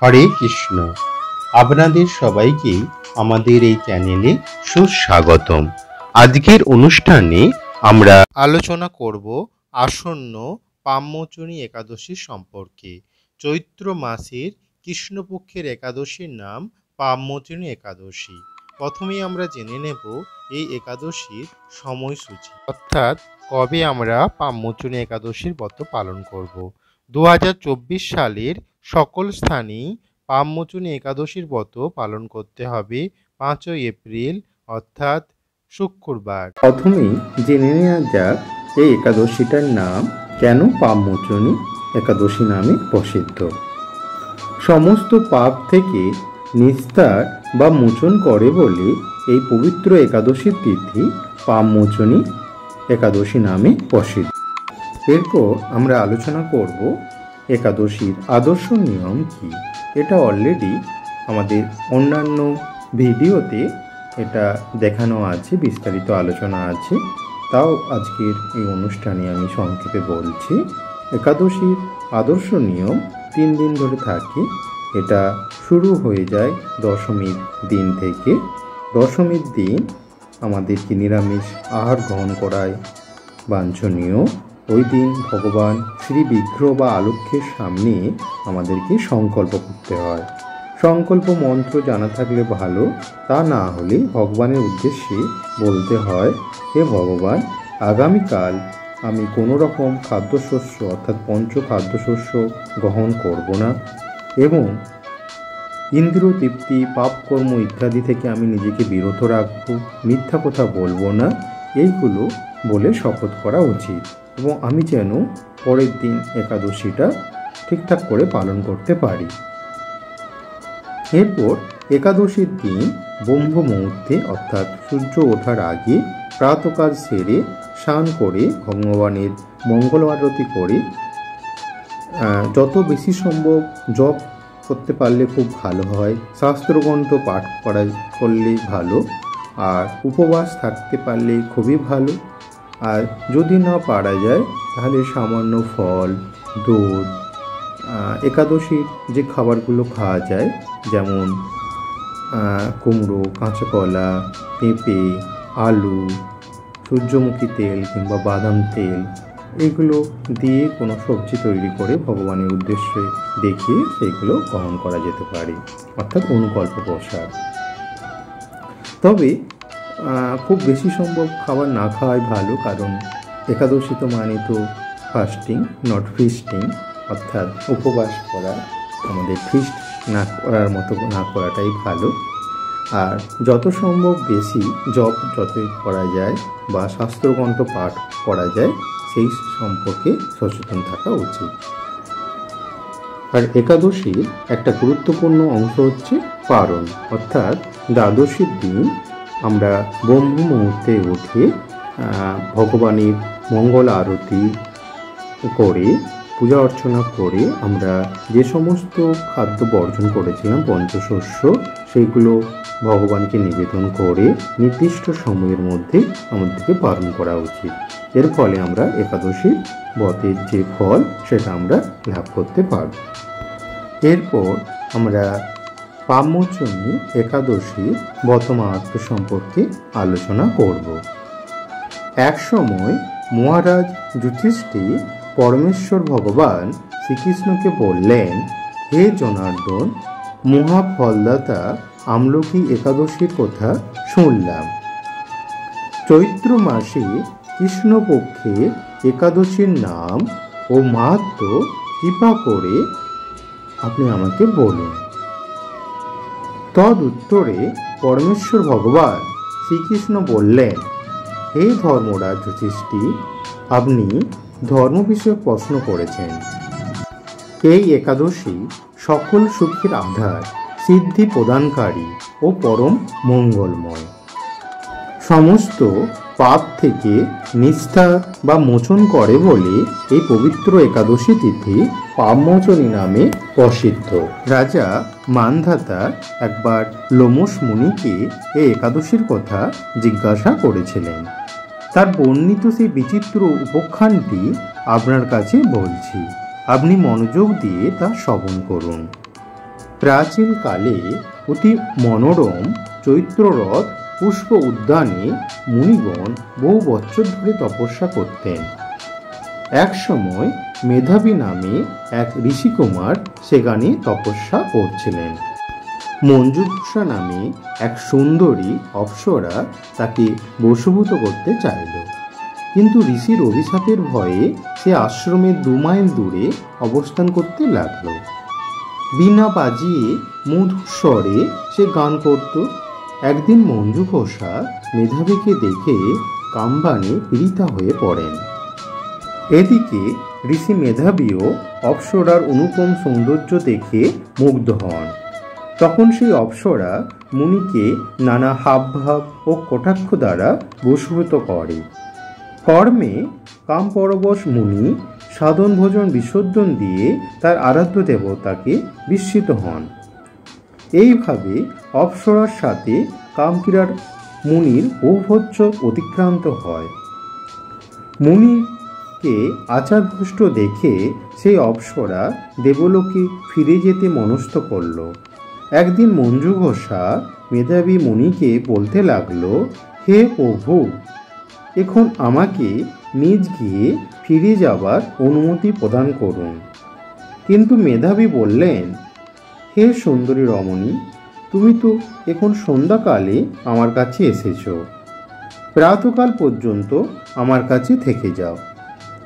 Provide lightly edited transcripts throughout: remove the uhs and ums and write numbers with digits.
হরে কৃষ্ণ। আপনাদের সবাইকে আমাদের এই চ্যানেলে সুস্বাগতম। আজকের অনুষ্ঠানে আমরা আলোচনা করব আসন্ন পাম্মোচনী একাদশী সম্পর্কে। চৈত্র মাসের কৃষ্ণপক্ষের একাদশীর নাম পাম্মোচনী একাদশী। প্রথমেই আমরা জেনে নেব এই একাদশীর সময়সূচি, অর্থাৎ কবে আমরা পাম্মোচনী একাদশীর ব্রত পালন করব। 2024 সালের সকল স্থানেই পাম্মোচনী একাদশীর ব্রত পালন করতে হবে 5 এপ্রিল অর্থাৎ শুক্রবার। প্রথমেই জেনে নেওয়া যাক এই একাদশীটার নাম কেন পাম্মোচনী একাদশী নামে প্রসিদ্ধ। সমস্ত পাপ থেকে নিস্তার বা মোচন করে বলে এই পবিত্র একাদশীর তিথি পাম্মোচনী একাদশী নামে প্রসিদ্ধ। এরপর আমরা আলোচনা করব একাদশীর আদর্শ নিয়ম কি। এটা অলরেডি আমাদের অন্যান্য ভিডিওতে এটা দেখানো আছে, বিস্তারিত আলোচনা আছে, তাও আজকের এই অনুষ্ঠানে আমি সংক্ষেপে বলছি। একাদশীর আদর্শ নিয়ম 3 দিন ধরে থাকে। এটা শুরু হয়ে যায় দশমীর দিন থেকে। দশমীর দিন আমাদেরকে নিরামিষ আহার গ্রহণ করায় বাঞ্ছনীয়। ওই দিন ভগবান শ্রী বিগ্রহ বা আলক্ষ্যের সামনে আমাদেরকে সংকল্প করতে হয়। সংকল্প মন্ত্র জানা থাকলে ভালো, তা না হলে ভগবানের উদ্দেশ্যে বলতে হয়, হে ভগবান, আগামীকাল আমি কোনো রকম খাদ্যশস্য অর্থাৎ পঞ্চ খাদ্যশস্য গ্রহণ করব না এবং ইন্দ্রিয় তৃপ্তি, পাপকর্ম ইত্যাদি থেকে আমি নিজেকে বিরত রাখব, মিথ্যা কথা বলবো না, এইগুলো বলে শপথ করা উচিত এবং আমি যেন পরের দিন একাদশীটা ঠিকঠাক করে পালন করতে পারি। এরপর একাদশীর দিন ব্রহ্ম মুহূর্তে অর্থাৎ সূর্য ওঠার আগে প্রাতকাল সেরে স্নান করে ভগবানের মঙ্গল আরতি করে যত বেশি সম্ভব জপ করতে পারলে খুব ভালো হয়। শাস্ত্রগ্রন্থ পাঠ করলে ভালো, আর উপবাস থাকতে পারলে খুবই ভালো। আর যদি না পারা যায় তাহলে সামান্য ফল, দুধ, একাদশীর যে খাবারগুলো খাওয়া যায় যেমন কুমড়ো, কাঁচা কলা, পেঁপে, আলু, সূর্যমুখী তেল কিংবা বাদাম তেল, এগুলো দিয়ে কোনো সবজি তৈরি করে ভগবানের উদ্দেশ্যে দেখিয়ে সেইগুলো গ্রহণ করা যেতে পারে, অর্থাৎ অনুকল্প প্রসাদ। তবে খুব বেশি সম্ভব খাবার না খাওয়াই ভালো, কারণ একাদশী তো মানে তো ফাস্টিং নট ফিস্টিং, অর্থাৎ উপবাস করা, আমাদের ফিস্ট না করার মতো না করাটাই ভালো। আর যত সম্ভব বেশি জপ যতই করা যায় বা শাস্ত্রগ্রন্থ পাঠ করা যায় সেই সম্পর্কে সচেতন থাকা উচিত। আর একাদশীর একটা গুরুত্বপূর্ণ অংশ হচ্ছে পারণ, অর্থাৎ দ্বাদশীর দিন আমরা ব্রহ্ম মুহূর্তে উঠে ভগবানের মঙ্গল আরতি করে পূজা অর্চনা করে আমরা যে সমস্ত খাদ্য বর্জন করেছিলাম পঞ্চশস্য, সেইগুলো ভগবানকে নিবেদন করে নির্দিষ্ট সময়ের মধ্যে আমাদেরকে পালন করা উচিত। এর ফলে আমরা একাদশীর ব্রতের যে ফল সেটা আমরা লাভ করতে পারব। এরপর আমরা পাম্মোচনী একাদশীর ব্রত মাহাত্ম্য সম্পর্কে আলোচনা করব। এক সময় মহারাজ যুধিষ্ঠির পরমেশ্বর ভগবান শ্রীকৃষ্ণকে বললেন, হে জনার্দন, মহাফলদাতা আমলকি একাদশীর কথা শুনলাম। চৈত্র মাসে কৃষ্ণপক্ষে একাদশীর নাম ও মাহাত্ম্য কৃপা করে আপনি আমাকে বলুন। তদ উত্তরে পরমেশ্বর ভগবান শ্রীকৃষ্ণ বললেন, হে ধর্মরাজ যুধিষ্ঠির, আপনি ধর্ম বিষয়ক প্রশ্ন করেছেন। এই একাদশী সকল সুখের আধার, সিদ্ধি প্রদানকারী ও পরম মঙ্গলময়। সমস্ত পাপ থেকে নিস্তার বা মোচন করে বলে এই পবিত্র একাদশী তিথি পাম্মোচনী নামে প্রসিদ্ধ। রাজা মান্ধাতা একবার লোমশ মুনিকে এই একাদশীর কথা জিজ্ঞাসা করেছিলেন। তার বর্ণিত সেই বিচিত্র উপাখ্যানটি আপনার কাছে বলছি, আপনি মনোযোগ দিয়ে তা শ্রবণ করুন। প্রাচীনকালে অতি মনোরম চৈত্ররথ পুষ্প উদ্যানে মুনিগণ বহু বছর ধরে তপস্যা করতেন। এক সময় মেধাবী নামে এক ঋষিকুমার সেখানে তপস্যা করছিলেন। মঞ্জুঘোষা নামে এক সুন্দরী অপ্সরা তাকে বশীভূত করতে চাইল, কিন্তু ঋষির অভিশাপের ভয়ে সে আশ্রমের 2 মাইল দূরে অবস্থান করতে লাগল। বীণা বাজিয়ে মধুর স্বরে সে গান করত। একদিন মঞ্জুঘোষা মেধাবীকে দেখে কামবাণে পীড়িতা হয়ে পড়েন। এদিকে ঋষি মেধাবীও অপ্সরার অনুপম সৌন্দর্য দেখে মুগ্ধ হন। তখন সেই অপ্সরা মুনিকে নানা হাবভাব ও কটাক্ষ দ্বারা বশীভূত করে। কর্মে কামপরবশ মুনি সাধন ভোজন বিসর্জন দিয়ে তার আরাধ্য দেবতাকে বিস্মিত হন। এইভাবে অপ্সরার সাথে কামক্রীড়ার মুনির বহুভোজ্য অতিক্রান্ত হয়। মুনিকে আচারভ্রষ্ট দেখে সেই অপ্সরা দেবলোকে ফিরে যেতে মনস্থ করল। একদিন মঞ্জুঘোষা মেধাবী মুনিকে বলতে লাগল, হে প্রভু, এখন আমাকে নিজ গিয়ে ফিরে যাবার অনুমতি প্রদান করুন। কিন্তু মেধাবী বললেন, হে সুন্দরী রমণী, তুমি তো এখন সন্ধ্যাকালে আমার কাছে এসেছ, প্রাতকাল পর্যন্ত আমার কাছে থেকে যাও।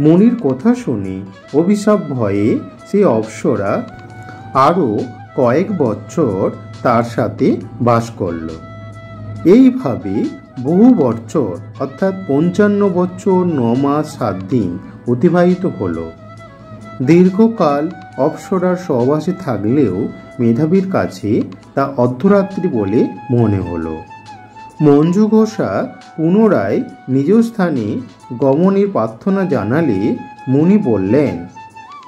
মুনির কথা শুনে অভিশাপ ভয়ে সেই অপ্সরা আরও কয়েক বছর তার সাথে বাস করল। এইভাবে বহু বছর অর্থাৎ 55 বছর 9 মাস 7 দিন অতিবাহিত হল। দীর্ঘকাল অপ্সরার সহবাসে থাকলেও মেধাবীর কাছে তা অর্ধরাত্রি বলে মনে হলো। মঞ্জুঘোষা পুনরায় নিজ স্থানে গমনের প্রার্থনা জানালে মুনি বললেন,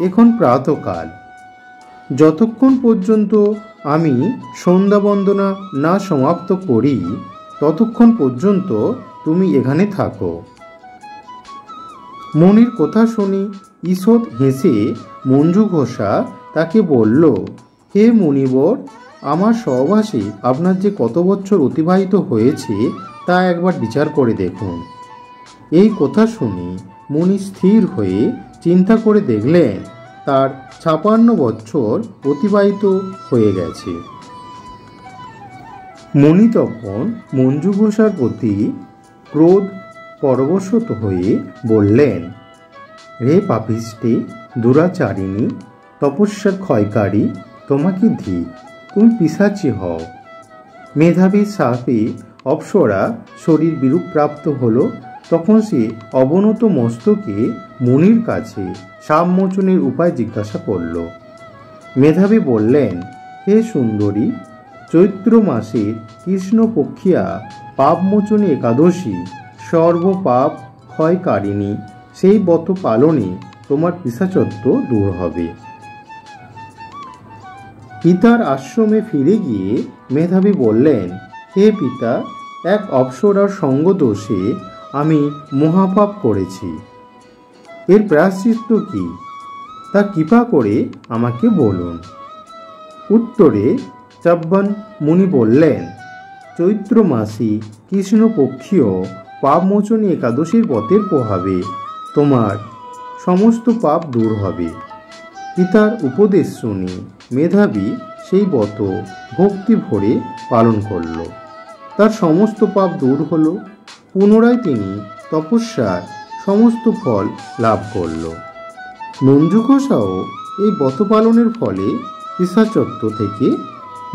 এখন প্রাতকাল, যতক্ষণ পর্যন্ত আমি সন্ধ্যা বন্দনা না সমাপ্ত করি ততক্ষণ পর্যন্ত তুমি এখানে থাকো। মুনির কথা শুনে ঈষৎ হেসে মঞ্জুঘোষা তাকে বলল, হে মুনিবর, আমার সহবাসে আপনার যে কত বছর অতিবাহিত হয়েছে তা একবার বিচার করে দেখুন। এই কথা শুনে মুনি স্থির হয়ে চিন্তা করে দেখলেন তার 56 বছর অতিবাহিত হয়ে গেছে। মুনি তখন মঞ্জুঘোষার প্রতি ক্রোধ পরবশত হয়ে বললেন, রে পাপিষ্টি, দুরাচারিণী, তপস্যার ক্ষয়কারী, তোমাকে ধি, তুমি পিশাচী হও। মেধাবীর শাপে অপ্সরা শরীর বিরূপপ্রাপ্ত হল। তখন সে অবনত মস্তকে মুনির কাছে শাপমোচনের উপায় জিজ্ঞাসা করল। মেধাবী বললেন, হে সুন্দরী, চৈত্র মাসের কৃষ্ণপক্ষিয়া পাপমোচনী একাদশী সর্বপাপ ক্ষয়কারিণী, সেই ব্রত পালনে তোমার পিশাচত্ব দূর হবে। পিতার আশ্রমে ফিরে গিয়ে মেধাবী বললেন, হে পিতা, এক অপ্সরার সঙ্গ দোষে আমি মহাপাপ করেছি। এর প্রায়শ্চিত্ত কি, তা কৃপা করে আমাকে বলুন। উত্তরে চাব্বান মুনি বললেন, চৈত্র মাসে কৃষ্ণপক্ষীয় পাপমোচনী একাদশীর ব্রতের প্রভাবে তোমার সমস্ত পাপ দূর হবে। পিতার উপদেশ শুনে মেধাবী সেই ব্রত ভক্তি ভরে পালন করল। তার সমস্ত পাপ দূর হল। পুনরায় তিনি তপস্যার সমস্ত ফল লাভ করল। মঞ্জুঘোষাও এই ব্রত পালনের ফলে পিশাচত্ব থেকে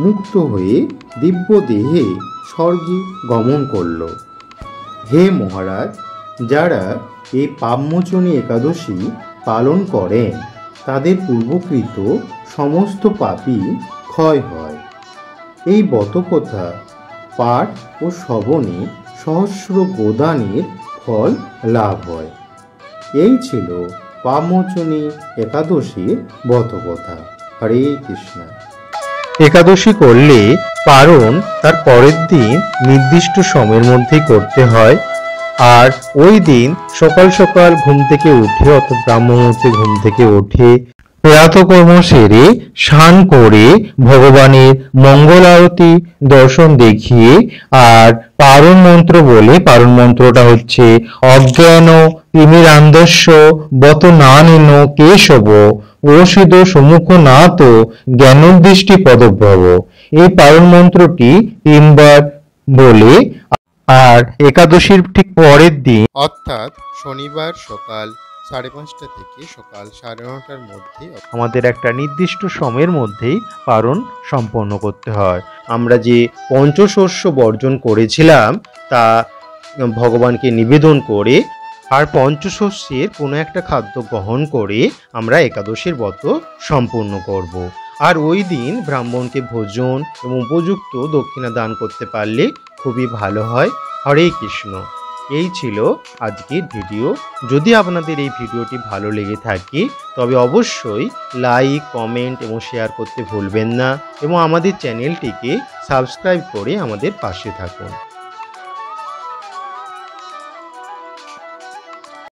মুক্ত হয়ে দিব্য দেহে স্বর্গে গমন করল। হে মহারাজ, যারা এই পাপমোচনী একাদশী পালন করেন তাদের পূর্বকৃত সমস্ত পাপই ক্ষয় হয়। এই ব্রতকথা পাঠ ও শ্রবণে সহস্র গোদানের ফল লাভ হয়। এই ছিল পাপমোচনী একাদশীর ব্রতকথা। হরে কৃষ্ণ। একাদশী করলে পারণ তার পরের দিন নির্দিষ্ট সময়ের মধ্যেই করতে হয়। আর ওই দিন সকাল সকাল ঘুম থেকে উঠে, অর্থাৎ ব্রাহ্ম মুহূর্তে ঘুম থেকে উঠে প্রাতকর্ম সেরে স্নান করে ভগবানের মঙ্গল আরতি দর্শন দেখিয়ে আর পারণ মন্ত্র বলে, পারণ মন্ত্রটা হচ্ছে অজ্ঞান তিমিরান্ধস্য বত নানেন কেশব ওষুধ সম্মুখ নাত জ্ঞানোদৃষ্টি পদভব। এই পারণ মন্ত্রটি 3 বার বলে আর একাদশীর ঠিক পরের দিন অর্থাৎ শনিবার সকাল 5:30 থেকে সকাল 9:30টার মধ্যে আমাদের একটা নির্দিষ্ট সময়ের মধ্যেই পারণ সম্পন্ন করতে হয়। আমরা যে পঞ্চশস্য বর্জন করেছিলাম তা ভগবানকে নিবেদন করে আর পঞ্চশস্যের কোনো একটা খাদ্য গ্রহণ করে আমরা একাদশীর ব্রত সম্পূর্ণ করব। আর ওই দিন ব্রাহ্মণকে ভোজন এবং উপযুক্ত দক্ষিণা দান করতে পারলে খুবই ভালো হয়। হরে কৃষ্ণ। এই ছিল আজকের ভিডিও। যদি আপনাদের এই ভিডিওটি ভালো লেগে থাকে তবে অবশ্যই লাইক, কমেন্ট এবং শেয়ার করতে ভুলবেন না এবং আমাদের চ্যানেলটিকে সাবস্ক্রাইব করে আমাদের পাশে থাকুন।